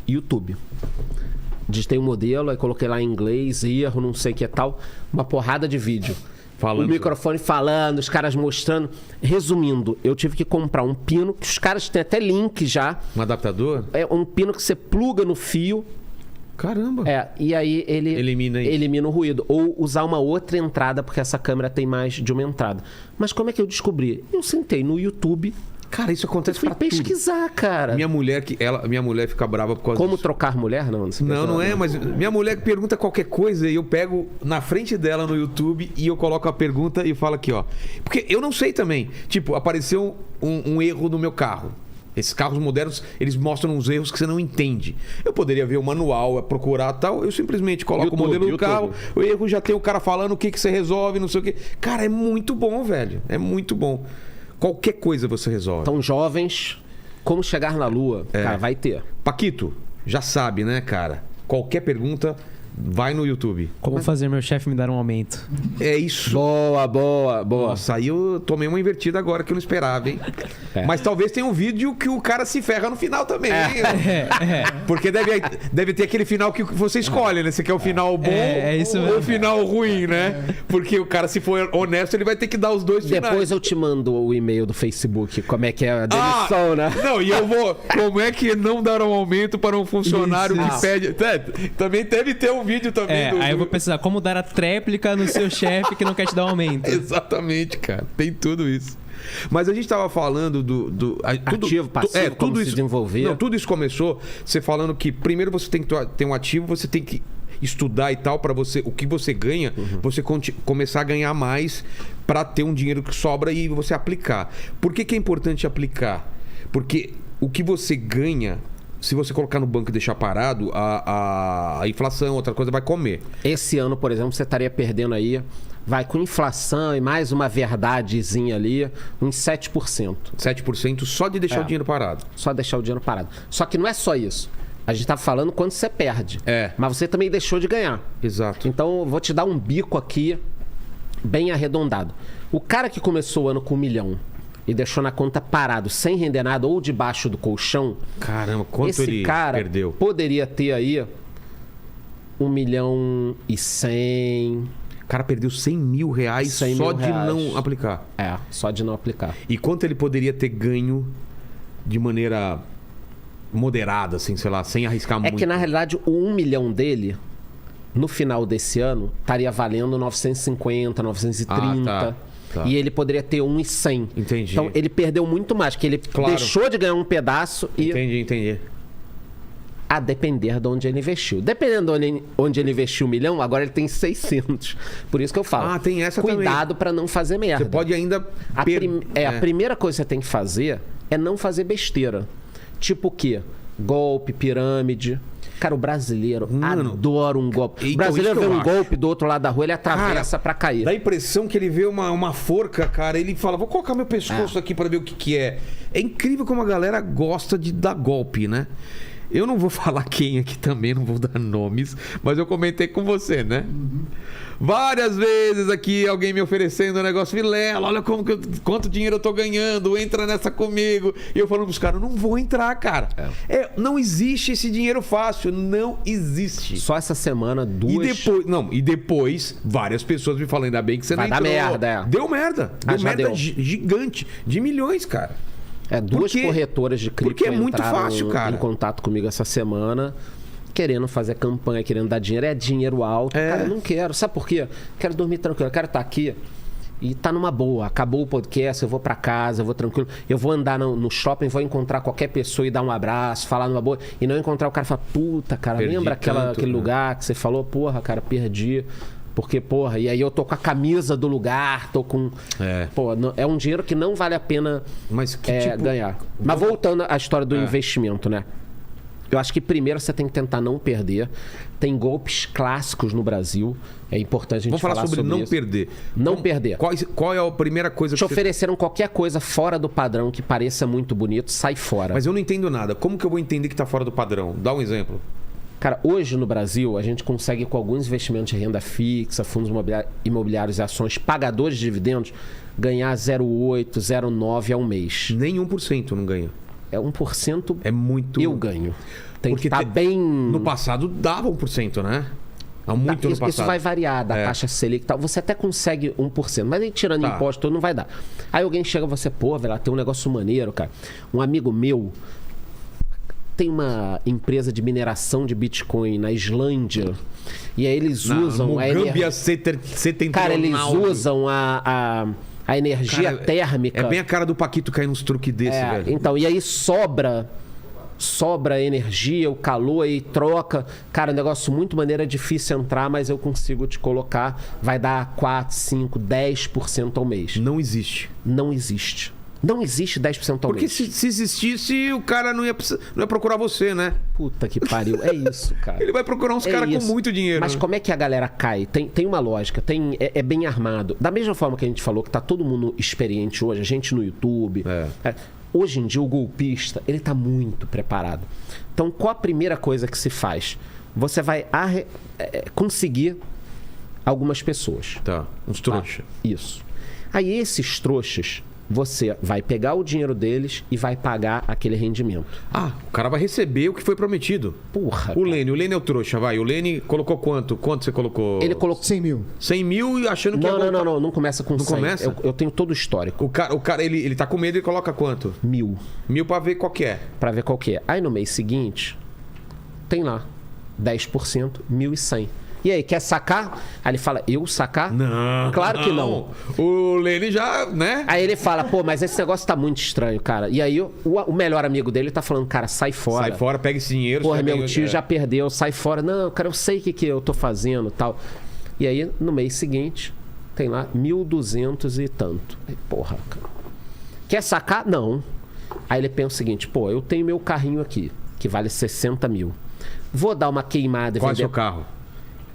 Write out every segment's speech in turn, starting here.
YouTube. Digitei um modelo, aí coloquei lá em inglês, erro, não sei o que e tal. Uma porrada de vídeo. Falando. O microfone falando, os caras mostrando. Resumindo, eu tive que comprar um pino, que os caras têm até link já. Um adaptador? É um pino que você pluga no fio. Caramba. E aí ele elimina o ruído. Ou usar uma outra entrada, porque essa câmera tem mais de uma entrada. Mas como é que eu descobri? Eu sentei no YouTube. Cara, isso acontece Fui pra pesquisar, cara. Minha mulher fica brava por causa Como disso. trocar mulher? Não é, mas minha mulher pergunta qualquer coisa e eu pego na frente dela no YouTube e eu coloco a pergunta e falo aqui, ó. Porque eu não sei também. Tipo, apareceu um erro no meu carro. Esses carros modernos, eles mostram uns erros que você não entende. Eu poderia ver o manual, procurar tal, eu simplesmente coloco o modelo do carro, o erro já tem o cara falando o que você resolve, não sei o quê. Cara, é muito bom, velho. É muito bom. Qualquer coisa você resolve. Então, jovens, como chegar na Lua? Cara, vai ter. Paquito, já sabe, né, cara? Qualquer pergunta, vai no YouTube. Como fazer meu chefe me dar um aumento? É isso. Boa. Nossa, aí eu tomei uma invertida agora que eu não esperava, hein? Mas talvez tenha um vídeo que o cara se ferra no final também. Porque deve ter aquele final que você escolhe, né? Você quer o final bom ou o final ruim, né? Porque o cara, se for honesto, ele vai ter que dar os dois finais. Depois eu te mando o e-mail do Facebook, como é que é a demissão, né? Não, e eu vou... Como é que não dar um aumento para um funcionário que pede... Também deve ter um vídeo também. Aí eu vou precisar como dar a tréplica no seu chefe que não quer te dar um aumento. Exatamente, cara. Tem tudo isso. Mas a gente tava falando do ativo, passivo, como tudo se isso, desenvolver. Não, tudo isso começou você falando que primeiro você tem que ter um ativo, você tem que estudar e tal para você, o que você ganha, você começar a ganhar mais para ter um dinheiro que sobra e você aplicar. Por que é importante aplicar? Porque o que você ganha, se você colocar no banco e deixar parado, a inflação, outra coisa, vai comer. Esse ano, por exemplo, você estaria perdendo aí, vai com inflação e mais uma verdadezinha ali, uns 7%. 7% só de deixar o dinheiro parado. Só deixar o dinheiro parado. Só que não é só isso. A gente tá falando quando você perde. Mas você também deixou de ganhar. Exato. Então, eu vou te dar um bico aqui, bem arredondado. O cara que começou o ano com 1 milhão e deixou na conta parado, sem render nada, ou debaixo do colchão... Caramba, quanto esse ele cara perdeu? Poderia ter aí 1.100.000... O cara perdeu 100 mil reais só de não aplicar. Só de não aplicar. E quanto ele poderia ter ganho de maneira moderada, assim, sei lá, sem arriscar muito? É que, na realidade, o 1 milhão dele, no final desse ano, estaria valendo 950, 930... Tá. E ele poderia ter 1.100. Entendi. Então ele perdeu muito mais, porque ele deixou de ganhar um pedaço e... Entendi. A depender de onde ele investiu. Dependendo de onde ele investiu 1 milhão, agora ele tem 600. Por isso que eu falo. Tem essa cuidado para não fazer merda. Você pode ainda... A primeira coisa que você tem que fazer é não fazer besteira. Tipo o quê? Golpe, pirâmide... Cara, o brasileiro adora um golpe. O brasileiro vê um golpe do outro lado da rua, ele atravessa pra cair. Dá a impressão que ele vê uma forca, cara, ele fala, vou colocar meu pescoço aqui pra ver o que é. É incrível como a galera gosta de dar golpe, né? Eu não vou falar quem aqui também, não vou dar nomes, mas eu comentei com você, né? Várias vezes aqui alguém me oferecendo um negócio, Vilela, olha quanto dinheiro eu tô ganhando, entra nessa comigo. E eu falando pros caras, não vou entrar, cara. Não existe esse dinheiro fácil, não existe. Só essa semana, duas... E depois, várias pessoas me falam, ainda bem que você não entrou. Vai dar merda, Deu merda. Deu merda gigante, de milhões, cara. Duas corretoras de cripto porque é muito fácil, cara. Em contato comigo essa semana, querendo fazer campanha, querendo dar dinheiro. É dinheiro alto. Cara, eu não quero. Sabe por quê? Quero dormir tranquilo. Eu quero estar aqui e tá numa boa. Acabou o podcast, eu vou pra casa, eu vou tranquilo. Eu vou andar no shopping, vou encontrar qualquer pessoa e dar um abraço, falar numa boa. E não encontrar o cara e falar, puta, cara, lembra aquele lugar que você falou? Porra, cara, perdi. Porque, porra, e aí eu tô com a camisa do lugar, tô com... é um dinheiro que não vale a pena ganhar. Mas voltando à história do investimento, né? Eu acho que primeiro você tem que tentar não perder. Tem golpes clássicos no Brasil. É importante a gente falar sobre não isso. perder. Não perder. Qual é a primeira coisa que te ofereceram qualquer coisa fora do padrão que pareça muito bonito, sai fora. Mas eu não entendo nada. Como que eu vou entender que tá fora do padrão? Dá um exemplo. Cara, hoje no Brasil, a gente consegue, com alguns investimentos de renda fixa, fundos imobiliários e ações, pagadores de dividendos, ganhar 0,8, 0,9 ao mês. Nem 1% não ganha. É 1%. É muito. Eu ganho. Tem que estar bem... No passado dava 1%, né? Há muito no passado. Isso vai variar da taxa Selic e tal. Você até consegue 1%, mas aí tirando imposto não vai dar. Aí alguém chega e você, pô, velho, tem um negócio maneiro, cara. Um amigo meu tem uma empresa de mineração de Bitcoin na Islândia. E aí eles usam... Cara, eles usam a energia térmica. É bem a cara do Paquito cair nos truques desse, velho. Então, e aí sobra energia, o calor aí troca. Cara, negócio muito maneiro, é difícil entrar, mas eu consigo te colocar. Vai dar 4, 5, 10% ao mês. Não existe. Não existe. Não existe 10% ao mês. Porque se existisse, o cara não ia procurar você, né? Puta que pariu. É isso, cara. Ele vai procurar uns caras com muito dinheiro. Mas como é que a galera cai? Tem uma lógica, é bem armado. Da mesma forma que a gente falou que tá todo mundo experiente hoje, a gente no YouTube... Hoje em dia, o golpista, ele tá muito preparado. Então, qual a primeira coisa que se faz? Você vai conseguir algumas pessoas. Tá, uns trouxas. Isso. Aí, esses trouxas, você vai pegar o dinheiro deles e vai pagar aquele rendimento. O cara vai receber o que foi prometido. Porra. O Lene é o trouxa, vai. O Lene colocou quanto? Quanto você colocou? Ele colocou 100 mil. 100 mil e achando que... Não começa com 100. Não começa? Eu tenho todo o histórico. O cara ele tá com medo e coloca quanto? 1.000. 1.000 pra ver qual que é. Pra ver qual que é. Aí no mês seguinte, tem lá 10%, 1.100. E aí, quer sacar? Aí ele fala, eu sacar? Não. Claro que não. O Lene já, né? Aí ele fala, pô, mas esse negócio tá muito estranho, cara. E aí o melhor amigo dele tá falando, cara, sai fora. Sai fora, pega esse dinheiro. Porra, meu tio já perdeu, sai fora. Não, cara, eu sei o que eu tô fazendo e tal. E aí, no mês seguinte, tem lá 1.200 e tanto. Aí, porra, cara. Quer sacar? Não. Aí ele pensa o seguinte, pô, eu tenho meu carrinho aqui, que vale 60 mil. Vou dar uma queimada e vender... Qual é o seu carro?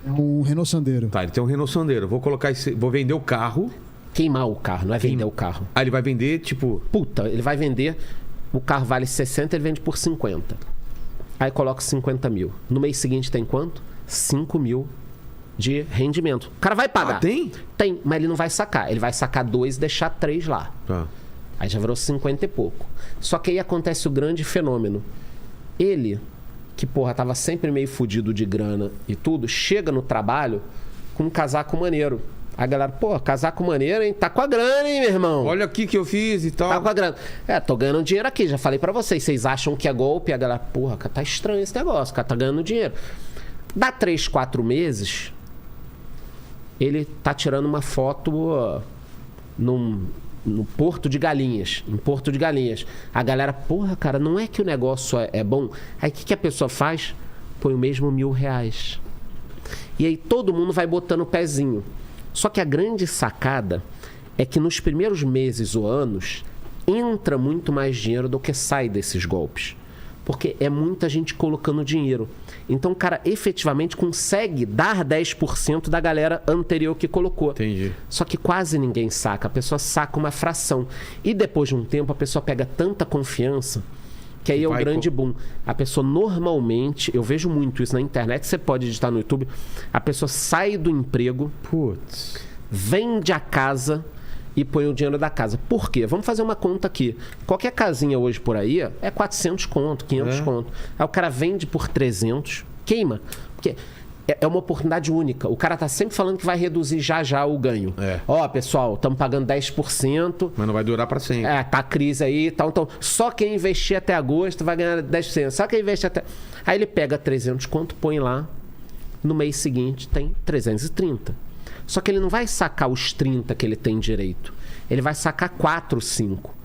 É um Renault Sandero. Tá, ele tem um Renault Sandero. Vou vender o carro. Queimar o carro, não é vender o carro. Aí ele vai vender, tipo... Puta, ele vai vender... O carro vale 60, ele vende por 50. Aí coloca 50 mil. No mês seguinte tem quanto? 5 mil de rendimento. O cara vai pagar. Tem? Tem, mas ele não vai sacar. Ele vai sacar 2 e deixar 3 lá. Tá. Aí já virou 50 e pouco. Só que aí acontece o grande fenômeno. Ele... que, porra, tava sempre meio fudido de grana e tudo, chega no trabalho com um casaco maneiro. A galera, pô, casaco maneiro, hein? Tá com a grana, hein, meu irmão? Olha aqui que eu fiz e tal. Tá com a grana. Tô ganhando dinheiro aqui, já falei pra vocês. Vocês acham que é golpe? A galera, porra, tá estranho esse negócio, o cara tá ganhando dinheiro. Dá 3, 4 meses, ele tá tirando uma foto no Porto de Galinhas, em Porto de Galinhas. A galera, porra, cara, não é que o negócio é bom? Aí o que a pessoa faz? Põe o mesmo R$1.000. E aí todo mundo vai botando o pezinho. Só que a grande sacada é que nos primeiros meses ou anos entra muito mais dinheiro do que sai desses golpes. Porque é muita gente colocando dinheiro. Então o cara efetivamente consegue dar 10% da galera anterior que colocou. Entendi. Só que quase ninguém saca. A pessoa saca uma fração. E depois de um tempo a pessoa pega tanta confiança que aí é o grande boom. A pessoa normalmente, eu vejo muito isso na internet, você pode digitar no YouTube, a pessoa sai do emprego, vende a casa e põe o dinheiro da casa. Por quê? Vamos fazer uma conta aqui. Qualquer casinha hoje por aí é 400 conto, 500 conto. Aí o cara vende por 300, queima. Porque é uma oportunidade única. O cara tá sempre falando que vai reduzir já o ganho. Ó, pessoal, estamos pagando 10%. Mas não vai durar para sempre. Tá a crise aí e tal. Então, só quem investir até agosto vai ganhar 10%. Só quem investir até... Aí ele pega 300 conto, põe lá. No mês seguinte tem 330. Só que ele não vai sacar os 30 que ele tem direito. Ele vai sacar 4, 5.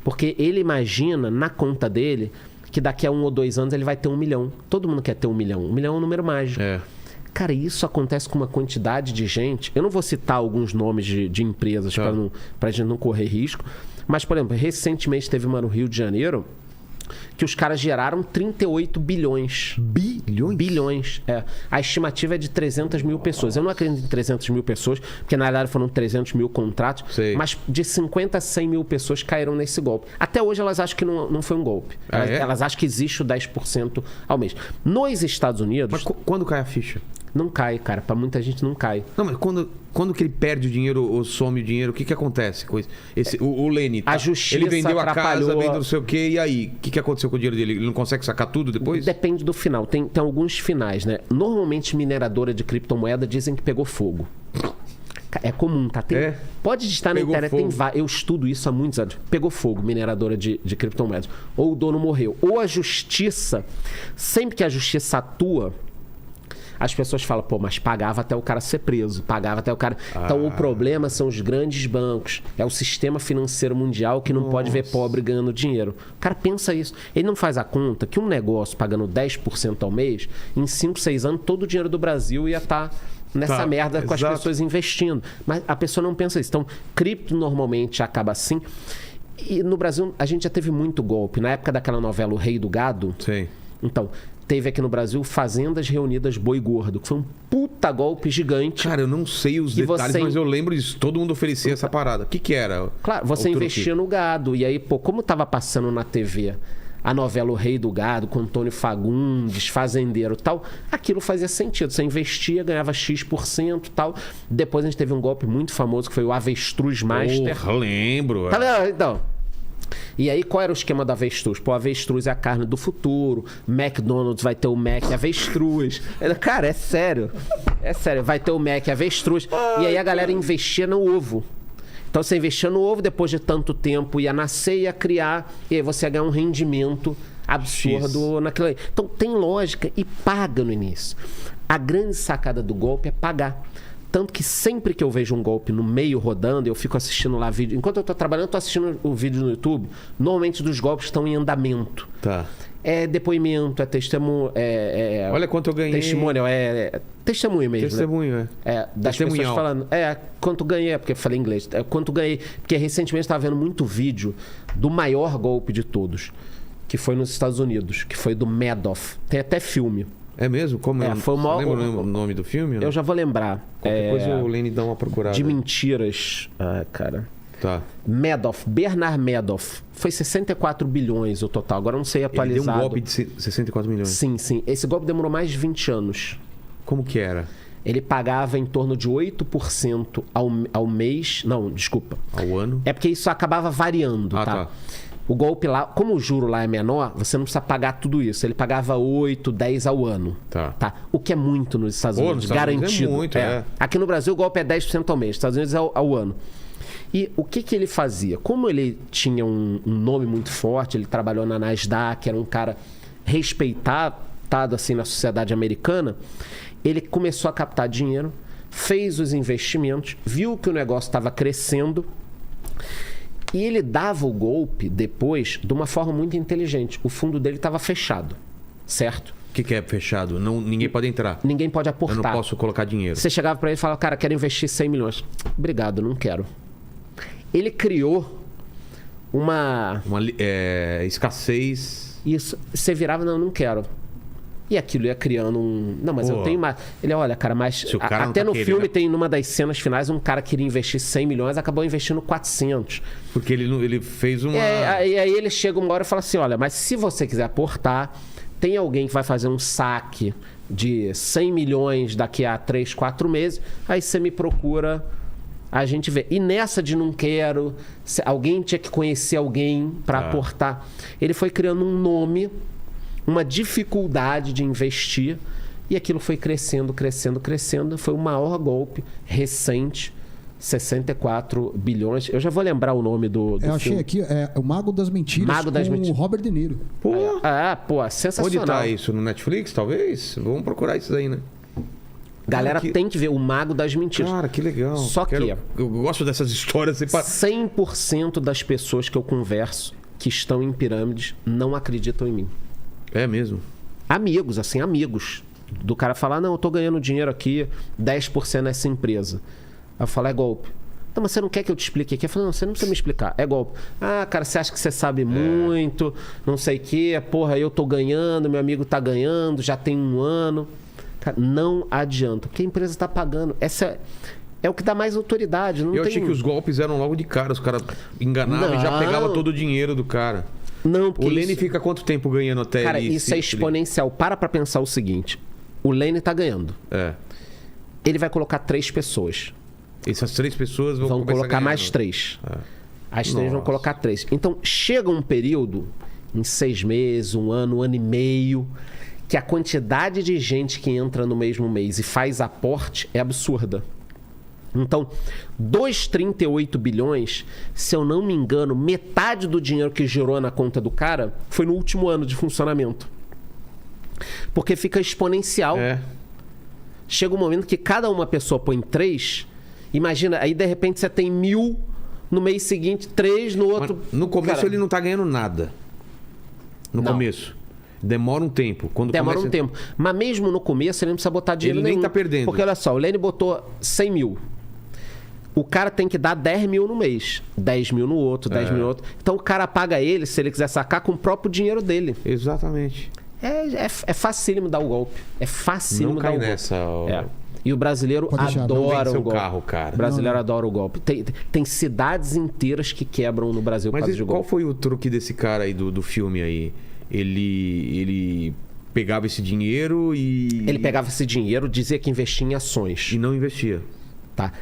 Porque ele imagina na conta dele que daqui a 1 ou 2 anos ele vai ter 1 milhão. Todo mundo quer ter 1 milhão. 1 milhão é um número mágico. Cara, isso acontece com uma quantidade de gente. Eu não vou citar alguns nomes de empresas pra gente não correr risco. Mas, por exemplo, recentemente teve uma no Rio de Janeiro que os caras geraram 38 bilhões. Bilhões? Bilhões, A estimativa é de 300 mil pessoas. Eu não acredito em 300 mil pessoas, porque na verdade foram 300 mil contratos. Sei. Mas de 50 a 100 mil pessoas caíram nesse golpe. Até hoje elas acham que não foi um golpe. Elas acham que existe o 10% ao mês. Nos Estados Unidos... Mas quando cai a ficha? Não cai, cara. Pra muita gente não cai. Não, mas quando que ele perde o dinheiro ou some o dinheiro, o que acontece com isso? O Lene, A justiça ele vendeu a casa, atrapalhou vendeu não sei o quê, e aí? O que aconteceu com o dinheiro dele? Ele não consegue sacar tudo depois? Depende do final. Tem alguns finais, né? Normalmente, mineradora de criptomoeda dizem que pegou fogo. É comum, tá? Pode estar na Pegou internet, fogo. eu estudo isso há muitos anos. Pegou fogo, mineradora de criptomoedas. Ou o dono morreu. Ou a justiça, sempre que a justiça atua, as pessoas falam, pô, mas pagava até o cara ser preso, pagava até o cara... Então, o problema são os grandes bancos. É o sistema financeiro mundial que não pode ver pobre ganhando dinheiro. O cara pensa isso. Ele não faz a conta que um negócio pagando 10% ao mês, em 5, 6 anos, todo o dinheiro do Brasil ia estar nessa merda com as pessoas investindo. Mas a pessoa não pensa isso. Então, cripto normalmente acaba assim. E no Brasil, a gente já teve muito golpe. Na época daquela novela O Rei do Gado... Sim. Então, teve aqui no Brasil Fazendas Reunidas Boi Gordo, que foi um puta golpe gigante. Cara, eu não sei os detalhes, mas eu lembro disso. Todo mundo oferecia essa parada. O que era? Claro, você investia no gado. E aí, pô, como tava passando na TV a novela O Rei do Gado, com Antônio Fagundes, fazendeiro e tal, aquilo fazia sentido. Você investia, ganhava X% e tal. Depois a gente teve um golpe muito famoso, que foi o Avestruz Master. Porra, lembro. Tá vendo? Então... E aí, qual era o esquema do avestruz? Pô, avestruz é a carne do futuro. McDonald's vai ter o Mac avestruz. Cara, é sério. É sério. Vai ter o Mac avestruz. E aí a galera investia no ovo. Então você investia no ovo, depois de tanto tempo ia nascer, ia criar. E aí você ia ganhar um rendimento absurdo naquilo aí. Então tem lógica e paga no início. A grande sacada do golpe é pagar. Tanto que sempre que eu vejo um golpe no meio rodando, eu fico assistindo lá vídeo. Enquanto eu tô trabalhando, eu tô assistindo o vídeo no YouTube. Normalmente dos golpes estão em andamento. Tá. É depoimento, é testemunho. Olha quanto eu ganhei. Testemunho, testemunho mesmo. Testemunho, né? Das Testemunhal. pessoas falando. Quanto ganhei, porque eu falei inglês. Quanto ganhei. Porque recentemente eu estava vendo muito vídeo do maior golpe de todos, que foi nos Estados Unidos, que foi do Madoff. Tem até filme. É mesmo? Como é? Foi uma... Lembra o nome do filme? Eu já vou lembrar. Qualquer coisa o Lene dá uma procurada. De mentiras. Cara. Tá. Madoff, Bernard Madoff. Foi 64 bilhões o total. Agora eu não sei atualizado. Ele deu um golpe de 64 milhões. Sim, sim. Esse golpe demorou mais de 20 anos. Como que era? Ele pagava em torno de 8% ao mês. Não, desculpa. Ao ano? É porque isso acabava variando, tá? O golpe lá, como o juro lá é menor, você não precisa pagar tudo isso. Ele pagava 8, 10 ao ano. Tá. O que é muito nos Estados Unidos, nos Estados garantido. Unidos é muito, Aqui no Brasil o golpe é 10% ao mês, nos Estados Unidos é ao ano. E o que ele fazia? Como ele tinha um nome muito forte, ele trabalhou na Nasdaq, era um cara respeitado assim na sociedade americana, ele começou a captar dinheiro, fez os investimentos, viu que o negócio estava crescendo. E ele dava o golpe depois de uma forma muito inteligente. O fundo dele estava fechado, certo? O que é fechado? Ninguém pode entrar. Ninguém pode aportar. Eu não posso colocar dinheiro. Você chegava para ele e falava, cara, quero investir 100 milhões. Obrigado, não quero. Ele criou uma escassez. Isso. Você virava, não quero. E aquilo ia criando um... Não, mas eu tenho mais... Ele, olha, cara, mas... Até no filme tem, numa das cenas finais, um cara que queria investir 100 milhões, acabou investindo 400. Porque ele fez uma... E aí ele chega uma hora e fala assim, olha, mas se você quiser aportar, tem alguém que vai fazer um saque de 100 milhões daqui a 3, 4 meses, aí você me procura, a gente vê. E nessa de não quero, alguém tinha que conhecer alguém para aportar. Ele foi criando um nome, uma dificuldade de investir, e aquilo foi crescendo. Foi o maior golpe recente, 64 bilhões. Eu já vou lembrar o nome do Eu achei filme. aqui, é o Mago das Mentiras, o Robert De Niro. Sensacional. Onde tá isso? No Netflix, talvez? Vamos procurar isso aí, né? Galera tem que ver o Mago das Mentiras. Cara, que legal. Só que... Eu gosto dessas histórias. 100% das pessoas que eu converso que estão em pirâmides não acreditam em mim. É mesmo? Amigos, amigos. Do cara falar, não, eu tô ganhando dinheiro aqui, 10% nessa empresa. Aí eu falo, é golpe. Não, mas você não quer que eu te explique aqui? Eu falo, não, você não precisa me explicar, é golpe. Ah, cara, você acha que você sabe muito, não sei o quê, porra, eu tô ganhando, meu amigo tá ganhando, já tem 1 ano. Cara, não adianta, porque a empresa tá pagando. Essa é o que dá mais autoridade. Não eu tem... achei que os golpes eram logo de cara, os caras enganavam e já pegavam todo o dinheiro do cara. Não, porque o Lene fica quanto tempo ganhando até Cara, isso é exponencial. Para pensar o seguinte. O Lane tá ganhando. É. Ele vai colocar 3 pessoas. Essas 3 pessoas vão colocar mais 3. As 3 vão colocar 3. Então, chega um período, em 6 meses, 1 ano, 1 ano e meio, que a quantidade de gente que entra no mesmo mês e faz aporte é absurda. Então, 2,38 bilhões, se eu não me engano, metade do dinheiro que girou na conta do cara foi no último ano de funcionamento. Porque fica exponencial. Chega um momento que cada uma pessoa põe 3. Imagina, aí de repente você tem 1.000 no mês seguinte, 3 no outro. Mas no começo ele não tá ganhando nada. No começo. Demora um tempo. Demora um tempo. Mas mesmo no começo ele não precisa botar dinheiro nenhum. Ele nem tá perdendo. Porque olha só, o Lane botou 100 mil. O cara tem que dar 10 mil no mês. 10 mil no outro, 10 mil no outro. Então o cara paga ele, se ele quiser sacar, com o próprio dinheiro dele. Exatamente. É facílimo dar o golpe. É facílimo dar o golpe. Nessa... E o brasileiro adora o golpe. Carro, cara. O brasileiro adora o golpe. Tem cidades inteiras que quebram no Brasil por causa de golpe. Qual foi o truque desse cara aí do filme aí? Ele pegava esse dinheiro e... Ele pegava esse dinheiro, dizia que investia em ações. E não investia. Tá?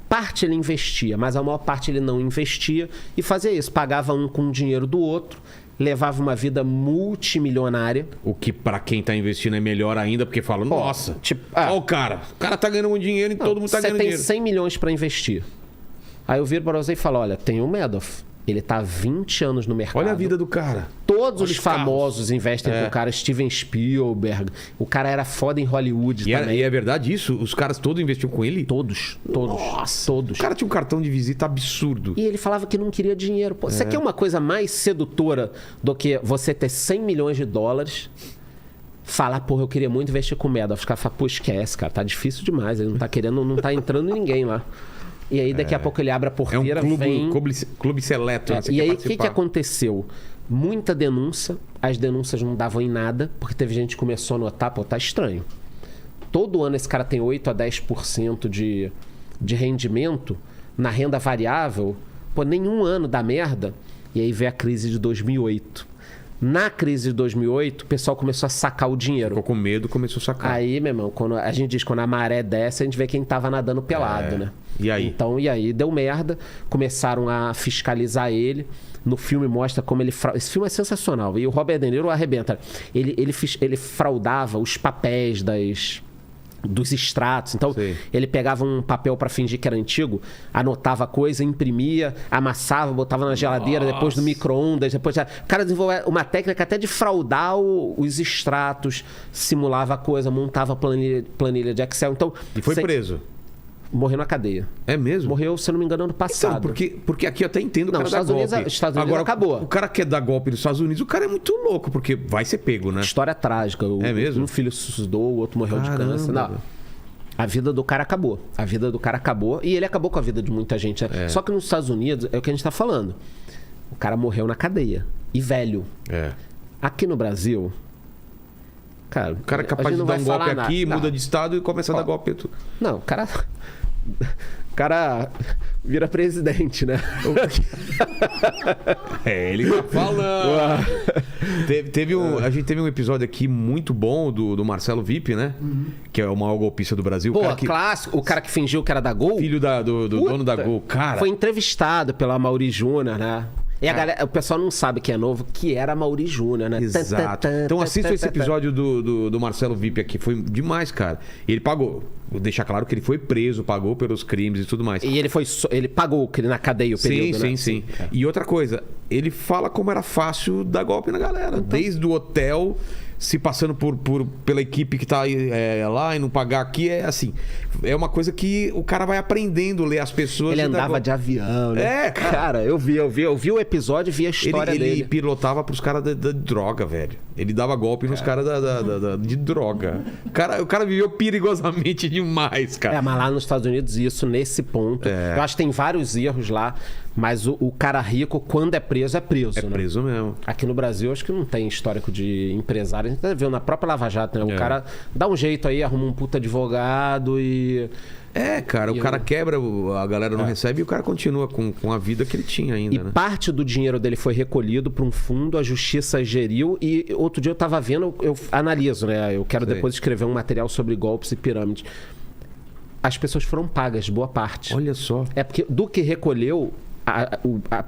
Parte ele investia, mas a maior parte ele não investia e fazia isso. Pagava um com o dinheiro do outro, levava uma vida multimilionária. O que pra quem tá investindo é melhor ainda, porque fala, nossa, ó o cara tá ganhando um dinheiro e todo mundo tá ganhando dinheiro. Você tem 100 milhões pra investir. Aí eu viro para você e falo, olha, tem o Madoff. Ele tá há 20 anos no mercado. Olha a vida do cara. Todos os famosos investem com o cara. Steven Spielberg. O cara era foda em Hollywood também. E é verdade isso? Os caras todos investiam com ele? Todos. Nossa. Todos. O cara tinha um cartão de visita absurdo. E ele falava que não queria dinheiro. Pô, você quer uma coisa mais sedutora do que você ter 100 milhões de dólares... Falar, porra, eu queria muito investir com o Madoff. Os caras falam, pô, esquece, cara. Tá difícil demais. Ele não tá querendo, não tá entrando ninguém lá. E aí, daqui a pouco, ele abre a porteira, clube seleto. E aí, o que aconteceu? Muita denúncia. As denúncias não davam em nada, porque teve gente que começou a notar, pô, tá estranho. Todo ano esse cara tem 8 a 10% de rendimento na renda variável. Pô, nenhum ano dá merda. E aí veio a crise de 2008. Na crise de 2008, o pessoal começou a sacar o dinheiro. Ficou com medo, começou a sacar. Aí, meu irmão, quando a gente diz quando a maré desce, a gente vê quem tava nadando pelado, né? E aí? Então, e aí deu merda. Começaram a fiscalizar ele. No filme mostra como ele... Esse filme é sensacional. E o Robert De Niro arrebenta. Ele fraudava os papéis dos extratos. Então, ele pegava um papel para fingir que era antigo, anotava a coisa, imprimia, amassava, botava na geladeira, depois no micro-ondas. Depois... O cara desenvolveu uma técnica até de fraudar os extratos, simulava a coisa, montava planilha de Excel. Então, e foi preso? Morreu na cadeia. É mesmo? Morreu, se eu não me engano, ano passado. Então, porque aqui eu até entendo o cara Estados dar Unidos, golpe. Estados Unidos agora, acabou. O cara quer dar golpe nos Estados Unidos, o cara é muito louco, porque vai ser pego, né? História trágica. É mesmo? Um filho se suicidou, o outro morreu de câncer. Não. A vida do cara acabou. A vida do cara acabou. E ele acabou com a vida de muita gente. Né? Só que nos Estados Unidos, é o que a gente tá falando. O cara morreu na cadeia. E velho. Aqui no Brasil... Cara, o cara é capaz de dar um golpe aqui, muda de estado e começa a dar golpe. Não, o cara vira presidente, né? Ele tá falando. A gente teve um episódio aqui muito bom do Marcelo Vip, né? Que é o maior golpista do Brasil. Pô, clássico. O cara que fingiu que era da Gol. Filho do dono da Gol. Cara. Foi entrevistado pela Mauri Júnior, né? E o pessoal não sabe que é novo, que era Mauri Júnior, né? Exato. Então assista esse episódio do Marcelo Vip aqui. Foi demais, cara. E ele pagou. Vou deixar claro que ele foi preso, pagou pelos crimes e tudo mais. E ele pagou na cadeia o período, né? Sim. E outra coisa, ele fala como era fácil dar golpe na galera. Então... Desde o hotel... Se passando pela equipe que tá lá e não pagar aqui, é assim. É uma coisa que o cara vai aprendendo a ler as pessoas. Ele andava de avião, né? Cara, eu vi o episódio e vi a história dele. Ele pilotava pros caras da droga, velho. Ele dava golpe nos caras de droga. O cara viveu perigosamente demais, cara. Mas lá nos Estados Unidos, isso nesse ponto. Eu acho que tem vários erros lá. Mas o cara rico, quando é preso, é preso. É preso mesmo. Aqui no Brasil, acho que não tem histórico de empresário. A gente tá vendo na própria Lava Jato, né? O cara dá um jeito aí, arruma um puta advogado e... Cara, o cara quebra, a galera não recebe e o cara continua com a vida que ele tinha ainda, né? Parte do dinheiro dele foi recolhido para um fundo, a justiça geriu e outro dia eu tava vendo, eu analiso, né? Eu quero depois escrever um material sobre golpes e pirâmides. As pessoas foram pagas, boa parte. Olha só. É porque do que recolheu, a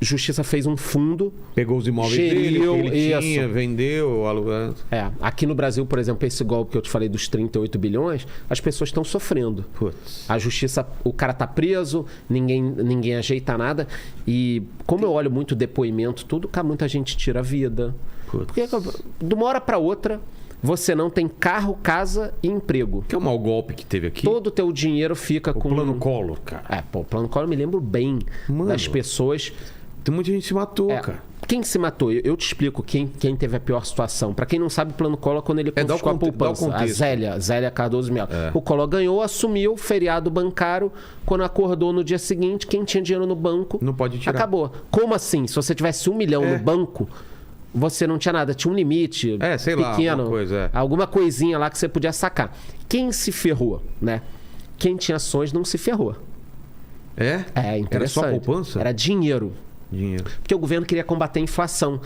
justiça fez um fundo. Pegou os imóveis dele, que ele tinha, vendeu, alugado. Aqui no Brasil, por exemplo, esse golpe que eu te falei dos 38 bilhões, as pessoas estão sofrendo. Putz. A justiça, o cara tá preso, ninguém ajeita nada. E como eu olho muito depoimento, tudo, cara, muita gente tira a vida. Putz. Porque de uma hora para outra, você não tem carro, casa e emprego. Que é o mau golpe que teve aqui. Todo o teu dinheiro fica com... O plano Collor, cara. O plano Collor eu me lembro bem das pessoas... Tem muita gente que se matou, cara. Quem se matou? Eu te explico quem teve a pior situação. Para quem não sabe, o plano Collor, quando ele confiscou a poupança, a Zélia Cardoso Melo. O Collor ganhou, assumiu, feriado bancário. Quando acordou no dia seguinte, quem tinha dinheiro no banco... Não pode tirar. Acabou. Como assim? Se você tivesse 1 milhão no banco, você não tinha nada. Tinha um limite sei pequeno. lá, alguma coisa, alguma coisinha lá que você podia sacar. Quem se ferrou, né? Quem tinha ações não se ferrou. É? Interessante. Era só poupança? Era dinheiro. Dinheiro. Porque o governo queria combater a inflação.